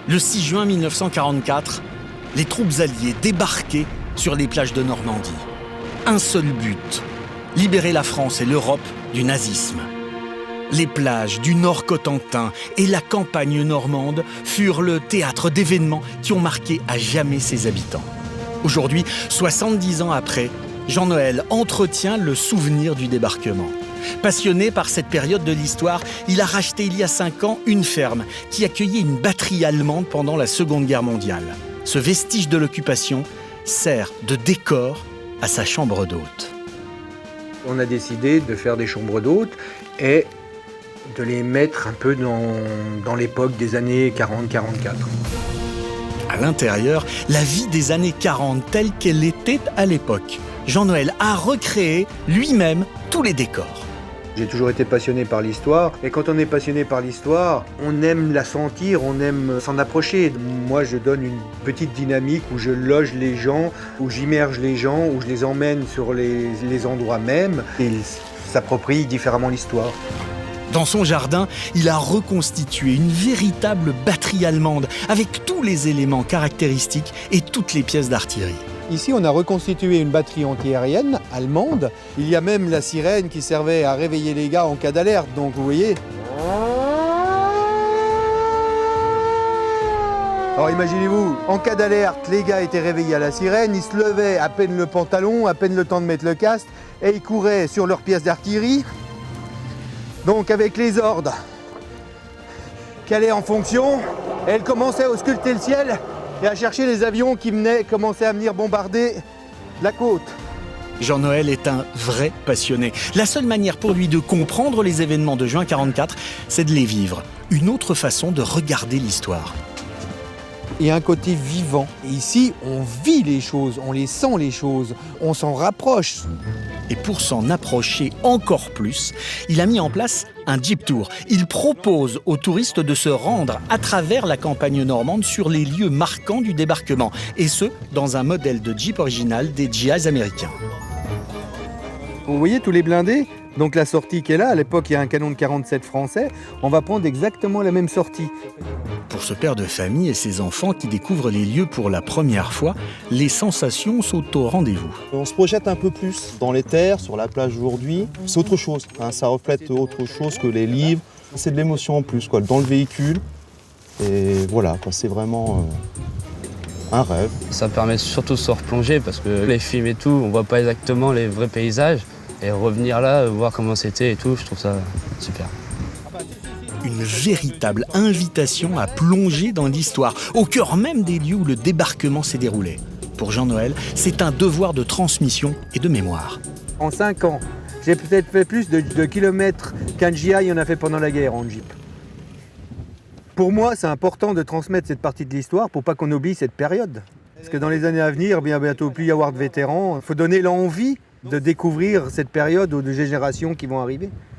Le 6 juin 1944, les troupes alliées débarquaient sur les plages de Normandie. Un seul but, libérer la France et l'Europe du nazisme. Les plages du Nord Cotentin et la campagne normande furent le théâtre d'événements qui ont marqué à jamais ses habitants. Aujourd'hui, 70 ans après, Jean-Noël entretient le souvenir du débarquement. Passionné par cette période de l'histoire, il a racheté il y a 5 ans une ferme qui accueillait une batterie allemande pendant la Seconde Guerre mondiale. Ce vestige de l'occupation sert de décor à sa chambre d'hôte. On a décidé de faire des chambres d'hôtes et de les mettre un peu dans l'époque des années 40-44. À l'intérieur, la vie des années 40 telle qu'elle était à l'époque. Jean-Noël a recréé lui-même tous les décors. J'ai toujours été passionné par l'histoire et quand on est passionné par l'histoire, on aime la sentir, on aime s'en approcher. Moi, je donne une petite dynamique où je loge les gens, où j'immerge les gens, où je les emmène sur les endroits mêmes et ils s'approprient différemment l'histoire. Dans son jardin, il a reconstitué une véritable batterie allemande avec tous les éléments caractéristiques et toutes les pièces d'artillerie. Ici, on a reconstitué une batterie antiaérienne allemande. Il y a même la sirène qui servait à réveiller les gars en cas d'alerte. Donc, vous voyez. Alors, imaginez-vous, en cas d'alerte, les gars étaient réveillés à la sirène. Ils se levaient à peine le pantalon, à peine le temps de mettre le casque. Et ils couraient sur leurs pièces d'artillerie. Donc, avec les ordres qui allaient en fonction, elles commençaient à ausculter le ciel et à chercher les avions qui commençaient à venir bombarder la côte. Jean-Noël est un vrai passionné. La seule manière pour lui de comprendre les événements de juin 44, c'est de les vivre. Une autre façon de regarder l'histoire. Il y a un côté vivant. Et ici, on vit les choses, on les sent les choses, on s'en rapproche. Et pour s'en approcher encore plus, il a mis en place un Jeep Tour. Il propose aux touristes de se rendre à travers la campagne normande sur les lieux marquants du débarquement. Et ce, dans un modèle de Jeep original des GIs américains. Vous voyez tous les blindés? Donc la sortie qui est là, à l'époque il y a un canon de 47 français, on va prendre exactement la même sortie. Pour ce père de famille et ses enfants qui découvrent les lieux pour la première fois, les sensations sont au rendez-vous. On se projette un peu plus dans les terres, sur la plage aujourd'hui. C'est autre chose, hein, ça reflète autre chose que les livres. C'est de l'émotion en plus, quoi, dans le véhicule. Et voilà, quoi, c'est vraiment un rêve. Ça permet surtout de se replonger parce que les films et tout, on voit pas exactement les vrais paysages. Et revenir là, voir comment c'était et tout, je trouve ça super. Une véritable invitation à plonger dans l'histoire, au cœur même des lieux où le débarquement s'est déroulé. Pour Jean-Noël, c'est un devoir de transmission et de mémoire. En 5 ans, j'ai peut-être fait plus de kilomètres qu'un GI en a fait pendant la guerre en Jeep. Pour moi, c'est important de transmettre cette partie de l'histoire pour pas qu'on oublie cette période. Parce que dans les années à venir, bien bientôt plus y avoir de vétérans. Il faut donner l'envie de découvrir cette période aux générations qui vont arriver.